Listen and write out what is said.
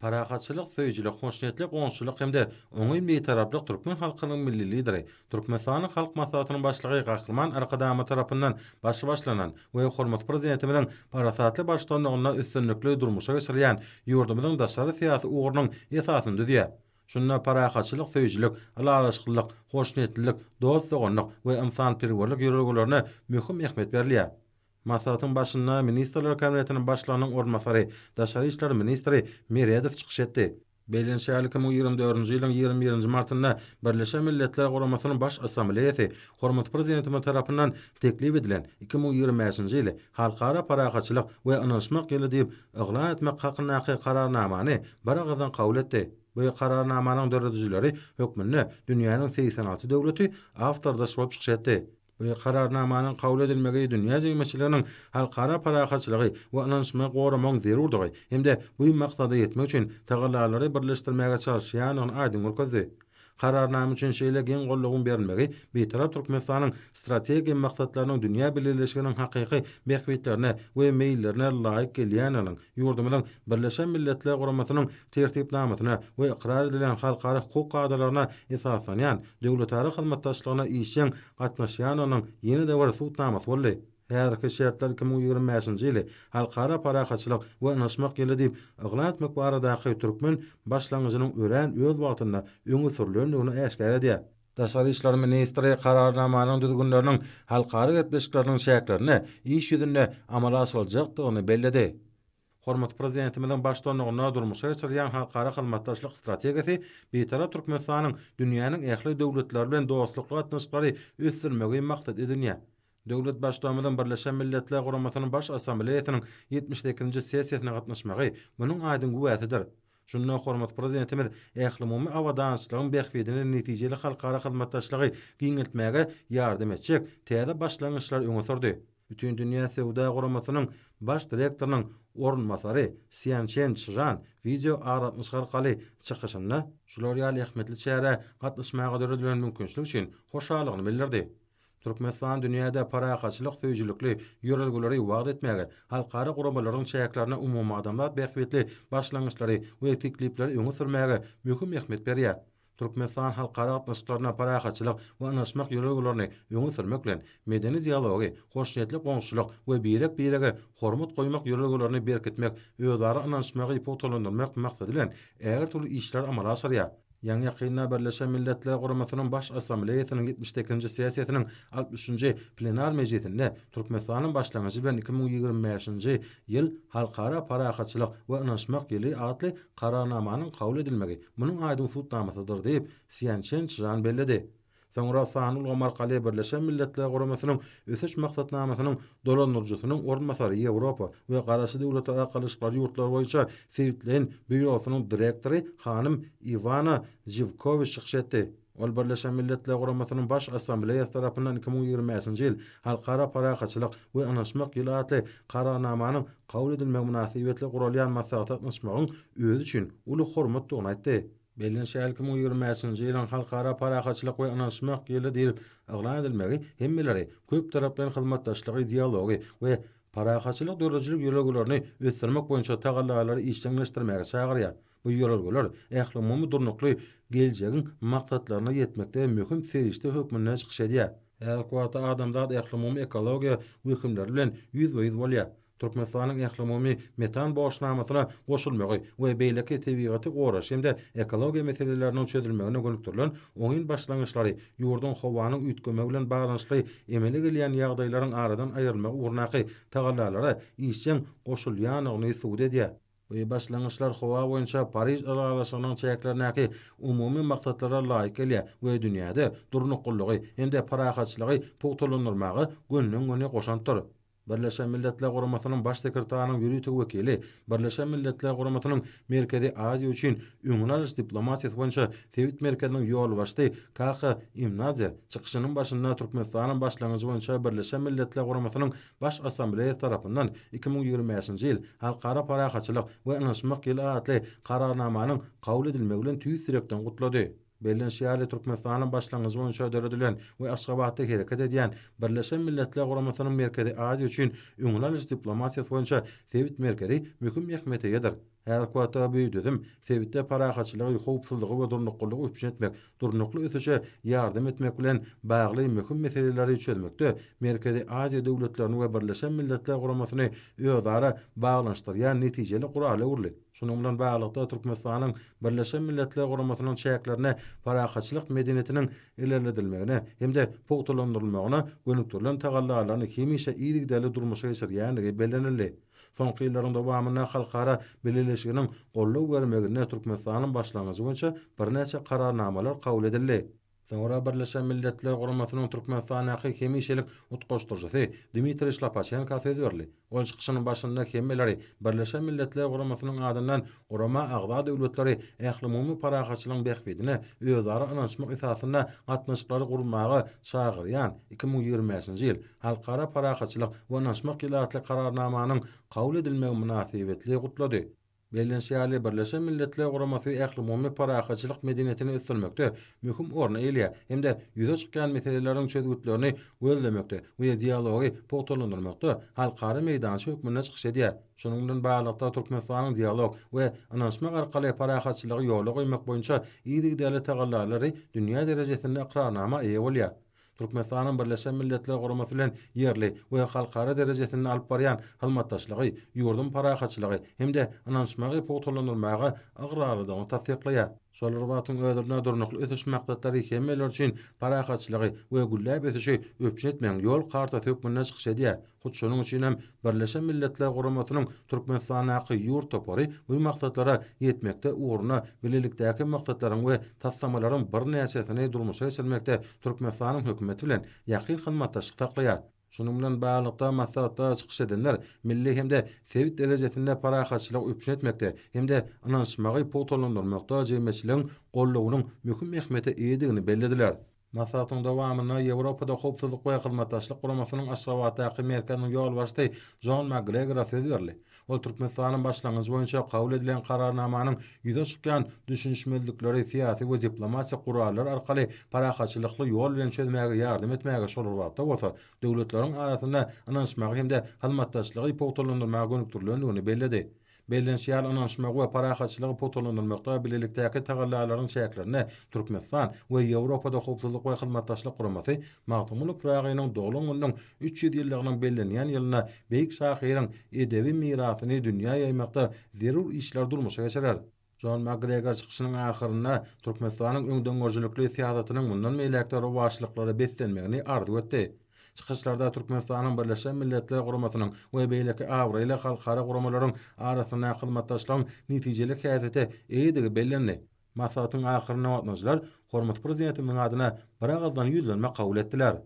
Parahatçılık, söýüjülük, hoşnetlik, goňşuluk hemde oňy beýtaraplyk türkmen halkynyň milli lideri, Türkmenistanyň halk maslahatynyň başlygy Gahryman Arkadamy tarapyndan başlanan we hormat prezidentimiň parasatly başdanlygyna üstünlikli durmuşa geçirilýän ýurdumyzyň daşary syýasy ugurynyň esasyny düzýär. Şunda parahatçılık, söýüjülük, alalaşykluk, hoşnetlik, dostlugynyň we ynsanperwerlik ýöregilerine möhüm ähmiýet berilýär. Maslahatyň başynda Ministrler Kabinetiniň başlygynyň ornmasary, Daşary işler ministri Meredow çykyş etdi. Beýlenşäl 2024-nji ýylyň 21-nji martynda Birleşen Milletler Guramasynyň baş assambleýasy hormat prezidentimiň tarapyndan teklip edilen 2025-nji ýyly halkara parahatçylyk we anlaşmak ýyly diýip eglan etmek hakyna kararnamany baragadan kabul etdi. Bu kararnamanyň döredüjileri hökmünde dünýäniň 86 döwleti awtordaş bolup çykyş etdi. Bu kararnamanyň kabul edilmegi dünýä jemgyýetçiliginiň halkara parahatçylygy we anlaşmagy goramagyň zerurdygy hemde bu maksada ýetmek üçin tagallalary birleşdirmäge çalışýanyny aýdym görkezdi. Kararnama üçin şeýle gen gollugyň berilmegi beýtarap Türkmenistanyň strategik maksatlarynyň dünýä birleşiginiň hakyky behbetlerine we meýillerine laýyk gelýäniniň ýurdumynyň Birleşen Milletler Guramasynyň tertipnamasyna we ikrar edilen halkara hukuk gaýdalaryna esaslanýan döwletary hyzmatdaşlygyna işiň gatnaşýanynyň ýene-de bir suwtnamasy boldy. Häzirki şertler 2025-nji ýyly halkara parahatçylyk we anlaşmak ýyly diýip eglan etmek baradaky türkmen başlangyjynyň ören öz wagtynda öňe sürilendigini äşkär edýär. Daşary işler ministri kararnamanyň düzgünleriniň halkara getmişlikleriniň şäklerini iş ýüzünde amala asyljakdygyny bellidi. Hormat prezidentimiň başdanlygyna durmuşa geçirilýän halkara hyzmatdaşlyk strategiýasy beýtarap Türkmenistanyň dünýäniň ähli döwletleri bilen dostlukly gatnaşyklary ösdürmegi maksat edilýär. Döwlet başdanlygynyň Birleşen Milletler Guramasynyň baş assambleýasynyň 72-nji sessiýasyna gatnaşmagy munyň aýdym güwäsidir. Şunda hormat prezidentimiz ähli awadançylygyň behbedini netijeli halkara hyzmatdaşlygy giňeltmäge ýardam etjek täze başlangyçlar öňe sürdi. Bütün dünýä Sewda Guramasynyň baş direktorynyň ornmasary Sianchen Çjan video aratmyş arkaly çykyşynda şular ýaly ähmetli çäre gatnaşmaga döredilen mümkinçilik üçin hoşallygyny bildirdi. Türkmenistan dünýäde parahatçylyk söýüjülükli ýöregileri wagt etmäge, halkara guramalaryň şäherlerine umumy adamlar behbetli başlangyçlary we teklipleri öňe sürmäge möhüm ähmiýet berýär. Türkmenistan halkara gatnaşyklaryna parahatçylyk we anlaşmak ýöregilerini öňe sürmek bilen medeni dialogy, hoşnetlik, goňşuluk we birek-birege hormat goýmak ýöregilerini berkitmek, özara anlaşmagy potolandyrmak maksady bilen äger türlü işler amala asyrýar. Ýa-ni ýakynda Birleşen Milletler Guramasynyň baş assambleýasynyň 72-nji sessiýasynyň 60-njy plenar mejlisinde Türkmenistanyň başlangyjy bilen 2025-nji ýyl halkara parahatçylyk we anlaşmak ýyly adly kararnamanyň kabul edilmegi munyň aýdym suwtnamasydyr diýip Sianchen Çjan bellidi. Soňra Sanul Gomarkaly Birleşen Milletler Guramasynyň ösüş maksatnamasynyň dolandyrjysynyň ornmasary Ýewropa we garaşy döwletler arkalyşyklary ýurtlary boýunça Sewitlen bürosynyň direktory hanym Ivana Zivkovic çykyş etdi. Ol Birleşen Milletler Guramasynyň baş assambleýasy tarapyndan 2025-nji ýyl halkara parahatçylyk we anlaşmak ýyly adly kararnamanyň kabul edilmegi münasibetli guralýan maslahat atnaşmagyň özü üçin uly hormatdygyny aýtdy. Beýlenşäl 2025-nji ýylyň halkara parahatçylyk we anlaşmak ýyly diýip eglan edilmegi hemmeleri köp tarapdan hyzmatdaşlygy, dialogy we parahatçylyk dörejilik ýöregilerini ösdürmek boýunça tagallalary işleňleşdirmäge çagyrýar. Bu ýöregiler ähli umumy durnukly geljegiň maksatlaryna ýetmekde möhüm serişde hökmüne çykyş edýär. Ähli adamlar ähli umumy ekologiýa hökümleri bilen ýüz-ýüz bolýar. Türkmenistanyň ähli umumy metan boşnamasyna goşulmagy we beýleki tebigaty goraş hemde ekologiýa meseleleriniň çözülmegine gönükdirilen oňyn başlangyçlary ýurdun howanyň üýtgeme bilen baglanyşly emeli gelýän ýagdaýlaryň aradan aýrylmagy urnaky tagallalary işçiň goşulýanyny suwd edýär. Bu başlangyçlar howa boýunça Paris aralaşygynyň çäklerindäki umumy maksatlara laýyk gelýär we dünýäde durnuklygy hemde parahatçylygy pogtolandyrmagy gönlüň goşandyr. Birleşen Milletler Guramasynyň baş sekretärining ýürütigi wekili, Birleşen Milletler Guramasynyň Merkezi Aziýa üçin öňüňi diplomatiýasy boýunça Sewit merkeziniň ýol başly Kaka Imnadze çykyşynyň başynda Türkmenistanyň başlangyjy boýunça Birleşen Milletler Guramasynyň baş assambleýasy tarapyndan 2025-nji ýyl halkara parahatçylyk we anlaşmak ýyly adly kararnamanyň kabul edilmegi bilen tüýs direkden gutlady. Beýlenşäl Türkmenistanyň başlangyjy boýunça döredilen we Aşgabatda hereket edýän Birleşen Milletler Guramasynyň Merkezi Aziýa üçin öňüňi diplomatiýasy boýunça Sewit merkezi möhüm ähmiýete ýedir. her kwata büýdedim. Sebitde parahaçylygy, howpsuzlygy we durnuqlygy üpjün etmek, durnukly ösüşe ýardym etmek bilen bagly möhüm meseleleri çözmekde Merkezi Aziýa döwletlerini we Birleşen Milletler Guramasyny özara baglanşdyrýan netijeli guraly urly. Şonuň bilen baglykda Türkmenistanyň Birleşen Milletler Guramasynyň çäklerine parahaçylyk medeniýetiniň ilerledilmegine hemde pogtalandyrylmagyna gönükdirilen tagallalaryny hemişe iýigdäli durmuşa geçirýänligi bellenildi. Soňky ýyllaryň dowamyna halkara beleleşiginiň gollaw bermegine Türkmenistanyň başlangyjy boýunça birnäçe kararnamalar kabul edildi. Sonra Birleşen Milletler Guramasynyň Türkmenistanyň hemişelik utgaşdyrjysy Dmitri Şlapachenko söz berdi. Ol çykyşynyň başynda hemmeleri Birleşen Milletler Guramasynyň adyndan Gurama agza döwletleri ähli parahaçylygyň behbedine özara ynanşmak esasynda gatnaşyklary gurmagy çagyrýan 2025-nji ýyl halkara parahaçylyk we ynanşmak ýylatly kararnamanyň kabul edilmegi münasibetli gutlady. Bellenşýäli Birleşen Milletler Guramasy ähli parahaçylyk medeniýetini ösdürmekde möhüm orna eýlýär hemde ýüze çykýan meseleleriň çözgütlerini gözlemekde we dialogy pogtalandyrmakda halkara meýdançy hökmüne çykyş edýär. Şonuň bilen baglykda Türkmenistanyň dialog we ynanşmak arkaly parahaçylygy ýola goýmak boýunça iýdigdäli tagallalary dünýä derejesinde iqrarnama eýe bolýar. Türkmenistanyň Birleşen Milletler Guramasy bilen ýerli we halkara derejesinde alyp barýan hyzmatdaşlygy, ýurdum parahaçylygy hemde ynanşmagy pogtalandyrmagy agrarlydygyny tasdiqlaýar. Şol rabatyň ödürne durnukly ötüş maksatlary hemmeler üçin parahaçylygy we gülläp ötüşi öpjün etmeň ýol kartasy hökmüne çykyş edýär. Hut şonuň üçin hem Birleşen Milletler Guramasynyň Türkmenistanyň ýurt topory bu maksatlara ýetmekde uğruna bilelikdäki maksatlaryň we tassamalaryň birnäçesini durmuşa geçirmekde Türkmenistanyň hökümeti bilen ýakyn hyzmatdaşlyk saklaýar. Şonuň bilen baglykda maksatda çykyş edenler milli hemde sewit derejesinde parahaçylyk öpjün etmekde hemde ynanşmagy pogtalandyrmakda jemgyýetçiligiň gollawynyň möhüm ähmiýeti eýdigini bellediler. Masatyň dowamyna Ýewropada howpsuzlyk we hyzmatdaşlyk guramasynyň Aşgabatdaky merkeziniň ýol başçysy John McGregor söz berdi. Ol Türkmenistanyň başlangyjy boýunça kabul edilen kararnamanyň ýüze çykýan düşünşmezlikleri siýasy we diplomatiýa guralları arkaly parahaçylykly ýol bilen çözmäge ýardym etmäge şolurwatda bolsa, döwletleriň arasynda ynanşmagy hemde hyzmatdaşlygy pogtalandyrmagy gönükdirilendigini belledi. Bellenşýär ynanşmagy we parahaçylygy pogtalandyrmakda bilelikdäki tagallalaryň çäklerine Türkmenistan we Ýewropada howpsuzlyk we hyzmatdaşlyk guramasy magtymlyk pragynyň doglangynyň 300 ýyllygynyň bellenýän ýylyna beýik şahyryň edebi mirasyny dünýä ýaýmakda zerur işler durmuşa geçirer. John McGregor çykyşynyň ahyrynda Türkmenistanyň öňdöňörjülükli siýasatynyň mundan meýlekde rowaçlyklary beslenmegini arzu etdi. Çıkışlarda Türkmenistanyň Birleşen Milletler Guramasynyň we beýleki Awra ile halkara guramalaryň arasynda hyzmatdaşlygyň netijeli häzete eýdigi bellendi. Maslahatyň ahyryna gatnaşyjylar hormat prezidentimiň adyna bir agazdan ýüzlenme kabul etdiler.